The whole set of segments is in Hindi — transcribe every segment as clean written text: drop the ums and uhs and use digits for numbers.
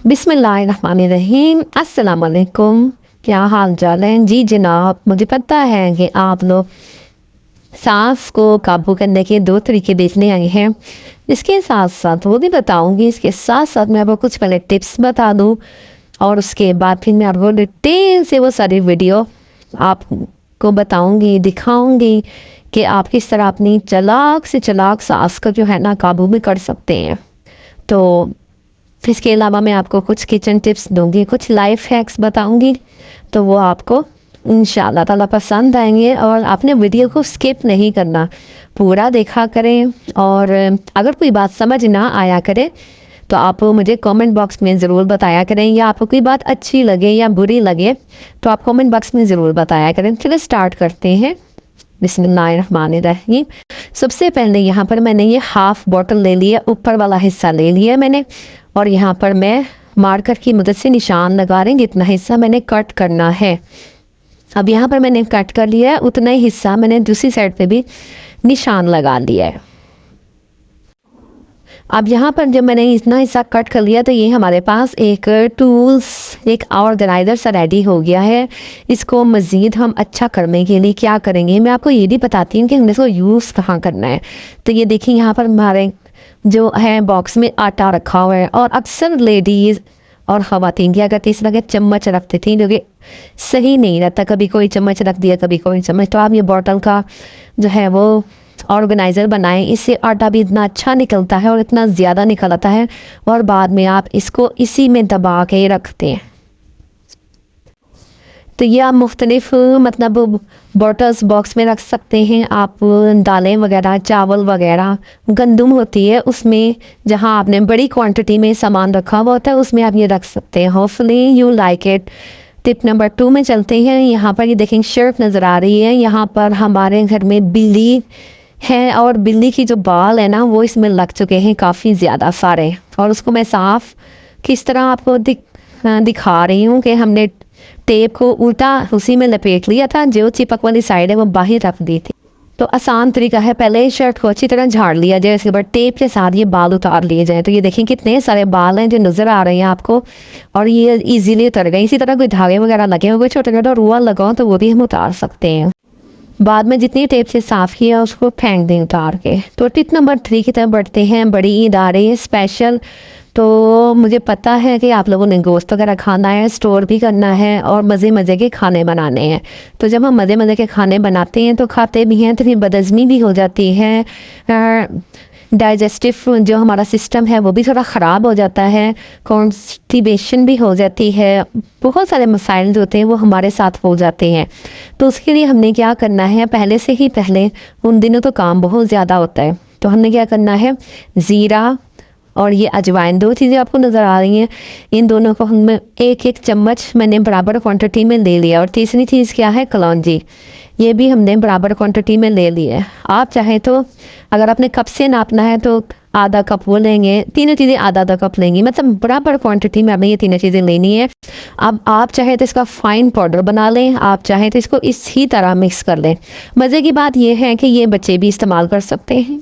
बिस्मिल्लाहिर्रहमानिर्रहीम। अस्सलाम वालेकुम। क्या हाल चाल है जी जनाब। मुझे पता है कि आप लोग सांस को काबू करने के दो तरीके देखने आए हैं। इसके साथ साथ वो भी बताऊंगी, इसके साथ साथ मैं आपको कुछ पहले टिप्स बता दूं और उसके बाद फिर मैं आपको डिटेल से वो सारी वीडियो आपको बताऊंगी, दिखाऊंगी कि आप किस तरह अपनी चालाक से चालाक सांस को जो है ना काबू में कर सकते हैं। तो इसके अलावा मैं आपको कुछ किचन टिप्स दूंगी, कुछ लाइफ हैक्स बताऊंगी, तो वो आपको इंशाल्लाह ताला पसंद आएंगे। और आपने वीडियो को स्किप नहीं करना, पूरा देखा करें। और अगर कोई बात समझ ना आया करे तो आप मुझे कमेंट बॉक्स में ज़रूर बताया करें, या आपको कोई बात अच्छी लगे या बुरी लगे तो आप कमेंट बॉक्स में ज़रूर बताया करें। चलिए स्टार्ट करते हैं। बिस्मिल्लाहिर्रहमानिर्रहीम। सबसे पहले यहाँ पर मैंने ये हाफ बॉटल ले लिया, ऊपर वाला हिस्सा ले लिया मैंने, और यहाँ पर मैं मार्कर की मदद से निशान लगा रही हूँ जितना हिस्सा मैंने कट करना है। अब यहाँ पर मैंने कट कर लिया है, उतना ही हिस्सा मैंने दूसरी साइड पे भी निशान लगा लिया है। अब यहाँ पर जब मैंने इतना हिस्सा कट कर लिया तो ये हमारे पास एक टूल्स, एक ऑर्गेनाइजर सा रेडी हो गया है। इसको मज़ीद हम अच्छा करने के लिए क्या करेंगे, मैं आपको ये भी बताती हूँ कि हमने इसको यूज़ कहाँ करना है। तो ये देखिए यहाँ पर हमारे जो है बॉक्स में आटा रखा हुआ है, और अक्सर लेडीज़ और ख़वातीन क्या करती इस तरह के चम्मच रखती थी जो कि सही नहीं रहता। कभी कोई चम्मच रख दिया, कभी कोई चम्मच। तो आप ये बॉटल का जो है वो ऑर्गेनाइज़र बनाएं, इससे आटा भी इतना अच्छा निकलता है और इतना ज़्यादा निकल आता है, और बाद में आप इसको इसी में दबा के रखते हैं। तो ये आप मुख्तलिफ मतलब बॉटल्स बॉक्स में रख सकते हैं। आप दालें वगैरह, चावल वगैरह, गंदम होती है उसमें, जहाँ आपने बड़ी क्वांटिटी में सामान रखा हुआ होता है उसमें आप ये रख सकते हैं। Hopefully you like it. Tip number 2 में चलते हैं। यहाँ पर ये देखें शेल्फ नज़र आ रही है। यहाँ पर हमारे घर में बिल्ली है, और बिल्ली की जो बाल है ना वो इसमें लग चुके हैं काफ़ी ज़्यादा सारे, और उसको मैं साफ़ किस तरह आपको दिखा रही हूँ कि हमने टेप को उल्टा उसी में लपेट लिया था, जो चिपक वाली साइड है वो बाहर रख दी थी। तो आसान तरीका है, पहले शर्ट को अच्छी तरह झाड़ लिया जाए, इसके बाद टेप के साथ ये बाल उतार लिए जाए। तो ये देखें कितने सारे बाल हैं जो नज़र आ रहे हैं आपको, और ये इजीली उतर गए। इसी तरह कोई धागे वगैरह लगे हुए, छोटा छोटा रुआ लगाओ तो वो भी हम उतार सकते हैं। बाद में जितनी टेप से साफ़ किया उसको फेंक दें उतार के। तो टिप नंबर 3 की तरफ बढ़ते हैं। बड़ी ईद आ रही है स्पेशल, तो मुझे पता है कि आप लोगों ने गोश्त वगैरह खाना है, स्टोर भी करना है, और मज़े मज़े के खाने बनाने हैं। तो जब हम मज़े मज़े के खाने बनाते हैं तो खाते भी हैं, तो फिर बदहज़मी भी हो जाती है। डाइजेस्टिव जो हमारा सिस्टम है वो भी थोड़ा ख़राब हो जाता है, कॉन्स्टिपेशन भी हो जाती है, बहुत सारे मसाइल जो होते हैं वो हमारे साथ हो जाते हैं। तो उसके लिए हमने क्या करना है, पहले से ही पहले, उन दिनों तो काम बहुत ज़्यादा होता है, तो हमने क्या करना है, ज़ीरा और ये अजवाइन, दो चीज़ें आपको नज़र आ रही हैं, इन दोनों को हम एक एक चम्मच मैंने बराबर क्वांटिटी में ले लिया। और तीसरी चीज़ क्या है, कलौंजी, ये भी हमने बराबर क्वांटिटी में ले लिया है। आप चाहें तो अगर आपने कप से नापना है तो आधा कप वो लेंगे, तीनों चीज़ें आधा आधा कप लेंगी, मतलब बराबर क्वांटिटी में आपने ये तीनों चीज़ें लेनी है। अब आप चाहे तो इसका फ़ाइन पाउडर बना लें, आप चाहें तो इसको इसी तरह मिक्स कर लें। मज़े की बात यह है कि ये बच्चे भी इस्तेमाल कर सकते हैं।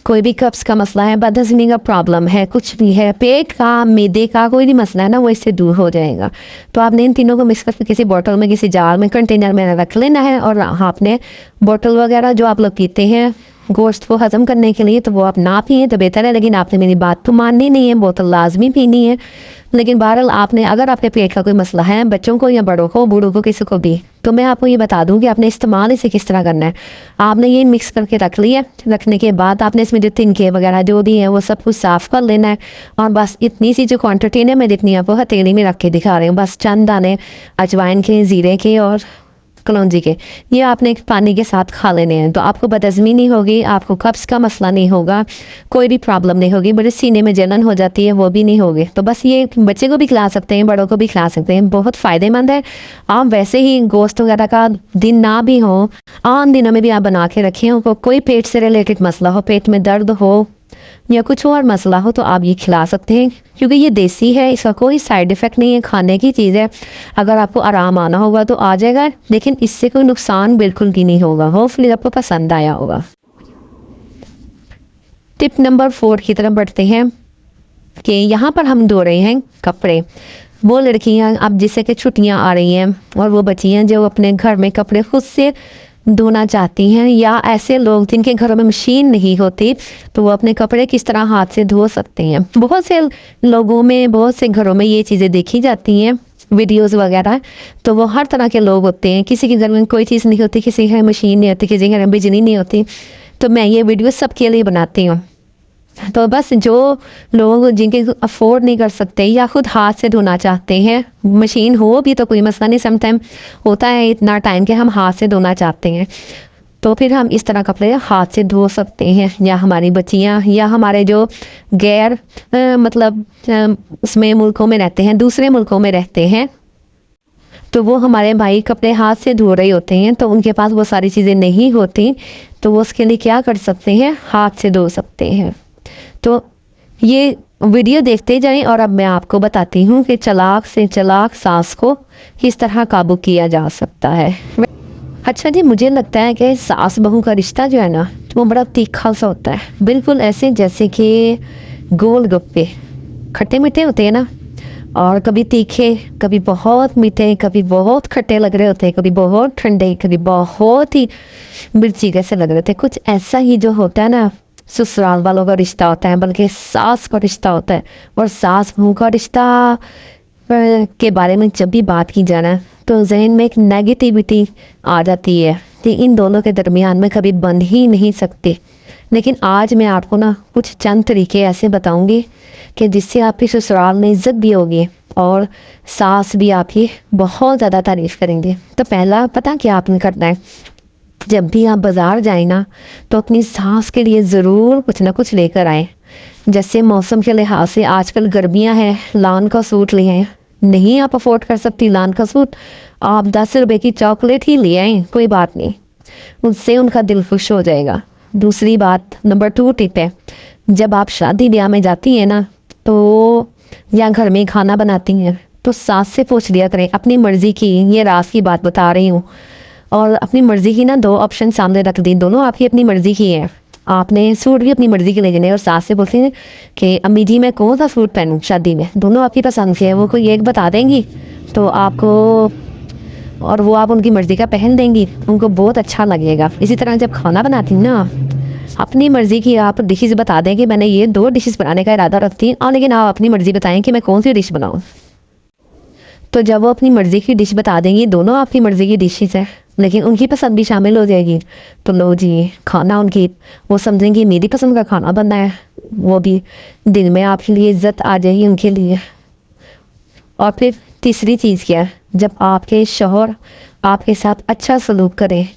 कोई भी कब्ज़ का मसला है, बदहज़मी का प्रॉब्लम है, कुछ भी है, पेट का, मैदे का कोई भी मसला है ना, वो इससे दूर हो जाएगा। तो आपने इन तीनों को मिक्स करके किसी बोतल में, किसी जार में, कंटेनर में रख लेना है। और आपने बोतल वगैरह जो आप लोग पीते हैं गोश्त को हज़म करने के लिए, तो वो आप ना पिए तो बेहतर है, लेकिन आपने मेरी बात तो माननी नहीं है, बोतल लाजमी पीनी है। लेकिन बहरहाल आपने, अगर आपके पेट का कोई मसला है, बच्चों को या बड़ों को, बूढ़ों को, किसी को भी, तो मैं आपको ये बता दूं कि आपने इस्तेमाल इसे किस तरह करना है। आपने ये मिक्स करके रख लिया, रखने के बाद आपने इसमें जो तिनके वगैरह जो भी है वो सब कुछ साफ़ कर लेना है। और बस इतनी सी जो क्वांटिटी है, मैं जितनी आपको हथेली में रख के दिखा रही हूँ, बस चंद दाने अजवाइन के, ज़ीरे के और कलौंजी के, ये आपने पानी के साथ खा लेने हैं। तो आपको बदहज़मी नहीं होगी, आपको कब्ज़ का मसला नहीं होगा, कोई भी प्रॉब्लम नहीं होगी, बड़े सीने में जलन हो जाती है वो भी नहीं होगी। तो बस ये बच्चे को भी खिला सकते हैं, बड़ों को भी खिला सकते हैं, बहुत फ़ायदेमंद है। आप वैसे ही गोश्त वगैरह का दिन ना भी हो, आम दिनों में भी आप बना के रखें, उनको कोई पेट से रिलेटेड मसला हो, पेट में दर्द हो या कुछ और मसला हो, तो आप ये खिला सकते हैं, क्योंकि ये देसी है, इसका कोई साइड इफ़ेक्ट नहीं है, खाने की चीज़ है। अगर आपको आराम आना होगा तो आ जाएगा, लेकिन इससे कोई नुकसान बिल्कुल भी नहीं होगा। होपफुली आपको पसंद आया होगा। टिप नंबर 4 की तरफ बढ़ते हैं। कि यहाँ पर हम धो रहे हैं कपड़े। वो लड़कियाँ अब जैसे कि छुट्टियाँ आ रही हैं और वो बच्चियाँ जो अपने घर में कपड़े खुद से धोना चाहती हैं, या ऐसे लोग जिनके घरों में मशीन नहीं होती, तो वो अपने कपड़े किस तरह हाथ से धो सकते हैं। बहुत से लोगों में, बहुत से घरों में ये चीज़ें देखी जाती हैं, वीडियोस वगैरह। तो वो हर तरह के लोग होते हैं, किसी के घर में कोई चीज़ नहीं होती, किसी के घर मशीन नहीं होती, किसी के घर में बिजली नहीं होती। तो मैं ये वीडियो सबके लिए बनाती हूँ। तो बस जो लोग जिनके अफोर्ड नहीं कर सकते या खुद हाथ से धोना चाहते हैं, मशीन हो भी तो कोई मसला नहीं, समटाइम होता है इतना टाइम कि हम हाथ से धोना चाहते हैं, तो फिर हम इस तरह कपड़े हाथ से धो सकते हैं। या हमारी बच्चियां या हमारे जो गैर मतलब उसमें मुल्कों में रहते हैं, दूसरे मुल्कों में रहते हैं, तो वो हमारे भाई कपड़े हाथ से धो रहे होते हैं, तो उनके पास वो सारी चीज़ें नहीं होती, तो वो उसके लिए क्या कर सकते हैं, हाथ से धो सकते हैं। तो ये वीडियो देखते जाएं और अब मैं आपको बताती हूँ कि चालाक से चालाक सास को किस तरह काबू किया जा सकता है। अच्छा जी, मुझे लगता है कि सास बहू का रिश्ता जो है ना, वो बड़ा तीखा सा होता है, बिल्कुल ऐसे जैसे कि गोलगप्पे खट्टे मीठे होते हैं ना, और कभी तीखे, कभी बहुत मीठे, कभी बहुत खट्टे लग रहे होते हैं, कभी बहुत ठंडे, कभी बहुत ही मिर्ची जैसे लग रहे थे। कुछ ऐसा ही जो होता है ना, ससुराल वालों का रिश्ता होता है, बल्कि सास का रिश्ता होता है। और सास बहू का रिश्ता के बारे में जब भी बात की जाए ना, तो जहन में एक नेगेटिविटी आ जाती है कि इन दोनों के दरमियान में कभी बन ही नहीं सकते। लेकिन आज मैं आपको ना कुछ चंद तरीके ऐसे बताऊंगी कि जिससे आपकी ससुराल में इज्जत भी होगी और सास भी आपकी बहुत ज़्यादा तारीफ़ करेंगे। तो पहला पता क्या आपने करना है, जब भी आप बाज़ार जाए ना, तो अपनी सास के लिए ज़रूर कुछ ना कुछ लेकर आए। जैसे मौसम के लिहाज से आजकल गर्मियां हैं, लान का सूट ले आए। नहीं आप अफोर्ड कर सकती लान का सूट, आप 10 रुपए की चॉकलेट ही ले आए, कोई बात नहीं, उससे उनका दिल खुश हो जाएगा। दूसरी बात, नंबर 2 टिप है, जब आप शादी ब्याह में जाती हैं ना, तो या घर में खाना बनाती हैं, तो सास से पूछ लिया करें अपनी मर्ज़ी की, ये राज की बात बता रही हूँ, और अपनी मर्ज़ी की ना 2 ऑप्शन सामने रख दी, दोनों आपकी अपनी मर्ज़ी की है। आपने सूट भी अपनी मर्ज़ी के ले लेने और सास से बोलते हैं कि अम्मी जी मैं कौन सा सूट पहनूं शादी में, दोनों आपकी पसंद के हैं, वो कोई एक बता देंगी तो आपको, और वो आप उनकी मर्ज़ी का पहन देंगी, उनको बहुत अच्छा लगेगा। इसी तरह जब खाना बनाती हूँ ना, अपनी मर्ज़ी की आप डिशेज़ बता दें कि मैंने ये 2 डिशेज़ बनाने का इरादा रखती हूँ, लेकिन आप अपनी मर्ज़ी बताएं कि मैं कौन सी डिश बनाऊँ। तो जब वो अपनी मर्ज़ी की डिश बता देंगी, दोनों आपकी मर्ज़ी की डिशेज़ है, लेकिन उनकी पसंद भी शामिल हो जाएगी, तो लो जी खाना उनकी, वो समझेंगी मेरी पसंद का खाना बनना है, वो भी दिल में आपके लिए इज्जत आ जाएगी उनके लिए। और फिर तीसरी चीज़ क्या है, जब आपके शौहर आपके साथ अच्छा सलूक करें,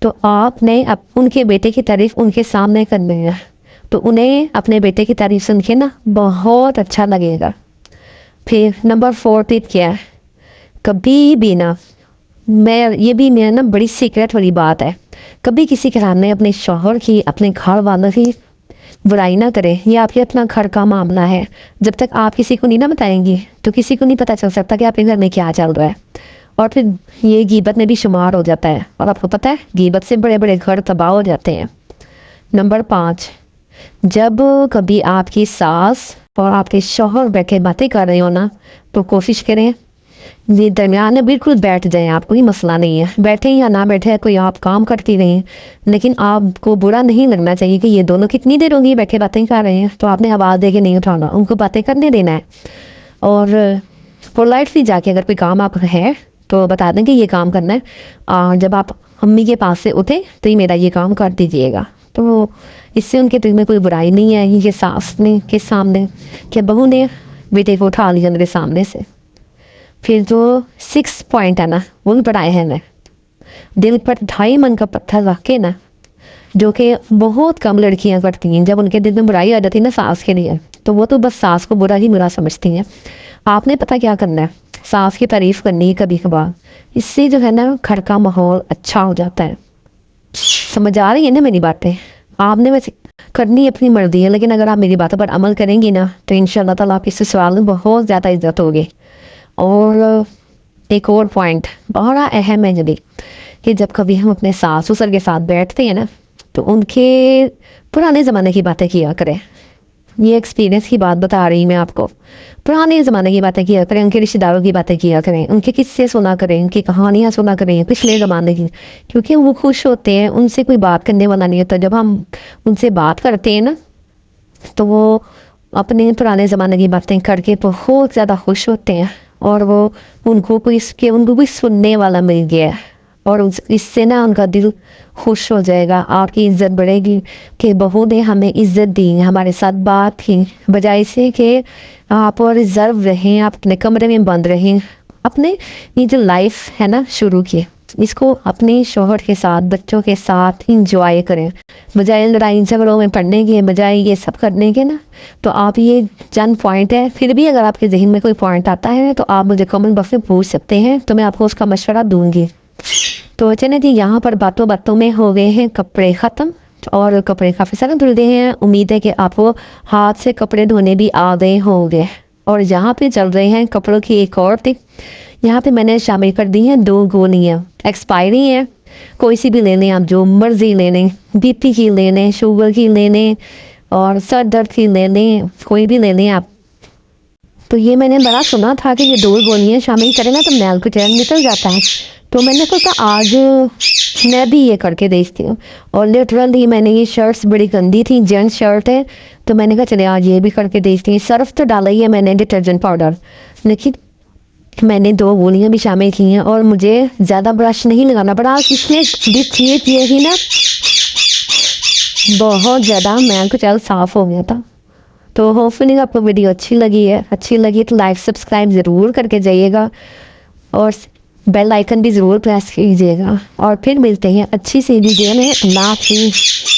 तो आपने उनके बेटे की तारीफ़ उनके सामने करनी है, तो उन्हें अपने बेटे की तारीफ़ सुन के ना बहुत अच्छा लगेगा। फिर नंबर 4 टिप क्या है, कभी भी ना, मैं ये भी मेरा ना बड़ी सीक्रेट वाली बात है, कभी किसी के सामने अपने शौहर की, अपने घर वालों की बुराई ना करें। ये आपके अपना घर का मामला है, जब तक आप किसी को नहीं ना बताएंगी, तो किसी को नहीं पता चल सकता कि आपके घर में क्या चल रहा है, और फिर ये गीबत में भी शुमार हो जाता है, और आपको पता है गीबत से बड़े बड़े घर तबाह हो जाते हैं। नंबर 5, जब कभी आपकी सास और आपके शौहर बैठे बातें कर रहे हो ना, तो कोशिश करें ये दरमियान में बिल्कुल बैठ जाएं, आप कोई मसला नहीं है, बैठे या ना बैठे, कोई आप काम करती रहें, लेकिन आपको बुरा नहीं लगना चाहिए कि ये दोनों कितनी देर होगी बैठे बातें कर रहे हैं, तो आपने आवाज़ दे के नहीं उठाना, उनको बातें करने देना है। और पोलाइटली जाके अगर कोई काम आप है तो बता दें कि ये काम करना है, और जब आप अम्मी के पास से उठे तो ये मेरा ये काम कर दीजिएगा, तो इससे उनके दिल में कोई बुराई नहीं है। ये सास ने के सामने कि बहू ने बेटे को उठा लिया मेरे सामने से। फिर जो 6 पॉइंट है ना, वो भी पढ़ाए हैं मैं, दिल पर 2.5 मन का पत्थर रख के ना, जो कि बहुत कम लड़कियां करती हैं। जब उनके दिल में बुराई आ जाती है ना सास के लिए, तो वो तो बस सास को बुरा ही बुरा समझती हैं। आपने पता क्या करना है, सास की तारीफ़ करनी है कभी कभार, इससे जो है ना घर का माहौल अच्छा हो जाता है। समझ आ रही है ना मेरी बातें, आपने वैसे करनी अपनी मर्जी है, लेकिन अगर आप मेरी बातों पर अमल करेंगी ना, तो इंशाल्लाह ताला आपकी ससुराल में बहुत ज़्यादा इज्जत होगी। और एक और पॉइंट बड़ा अहम है जब कि जब कभी हम अपने सास ससुर के साथ बैठते हैं ना, तो उनके पुराने ज़माने की बातें किया करें। ये एक्सपीरियंस की बात बता रही मैं आपको। पुराने ज़माने की बातें किया करें, उनके रिश्तेदारों की बातें किया करें, उनके किस्से सुना करें, उनकी कहानियाँ सुना करें पिछले ज़माने की, क्योंकि वो खुश होते हैं। उनसे कोई बात करने वाला नहीं होता। जब हम उनसे बात करते हैं ना, तो वो अपने पुराने ज़माने की बातें करके बहुत ज़्यादा खुश होते हैं। और वो उनको कोई सुनने वाला मिल गया है। और इससे ना उनका दिल खुश हो जाएगा, आपकी इज्जत बढ़ेगी कि बहू ने हमें इज्जत दी, हमारे साथ बात की, बजाय से कि आप और रिजर्व रहें, आप अपने कमरे में बंद रहें। अपने ये जो लाइफ है ना शुरू की, इसको अपने शोहर के साथ, बच्चों के साथ इंजॉय करें, बजाय लड़ाई झगड़ों में पड़ने के, बजाय ये सब करने के ना। तो आप ये चंद पॉइंट है, फिर भी अगर आपके जहन में कोई पॉइंट आता है तो आप मुझे कमेंट बॉक्स में पूछ सकते हैं, तो मैं आपको उसका मशवरा दूंगी। तो चले जी, यहाँ पर बातों बातों में हो गए हैं कपड़े ख़त्म, और कपड़े काफ़ी सारे धुल गए हैं। उम्मीद है कि आपको हाथ से कपड़े धोने भी आ गए होंगे। और यहाँ पे चल रहे हैं कपड़ों की एक और टिप। यहाँ पे मैंने शामिल कर दी हैं 2 गोलियाँ, एक्सपायरी हैं, कोई सी भी ले लें आप, जो मर्जी ले लें, बीपी की ले लें, शुगर की ले लें, और सर दर्द की ले लें, कोई भी ले लें आप। तो ये मैंने बड़ा सुना था कि ये 2 गोलियाँ शामिल करें ना तो मैल कुचैल निकल जाता है। तो मैंने सोचा आज मैं भी ये करके देखती हूँ। और लिटरली मैंने ये शर्ट्स बड़ी गंदी थी, जेंट्स शर्ट है, तो मैंने कहा चले आज ये भी करके देखती हूँ। सर्फ तो डाला ही है मैंने, डिटर्जेंट पाउडर, लेकिन मैंने 2 गोलियाँ भी शामिल की हैं। और मुझे ज़्यादा ब्रश नहीं लगाना पड़ा, इसने डिट ये ही ना बहुत ज़्यादा मैल कुचैल साफ़ हो गया था। तो होपफुली आपको वीडियो अच्छी लगी तो लाइक सब्सक्राइब ज़रूर करके जाइएगा, और बेल आइकन भी ज़रूर प्रेस कीजिएगा। और फिर मिलते हैं अच्छी सी वीडियो में। अल्लाह हाफिज़।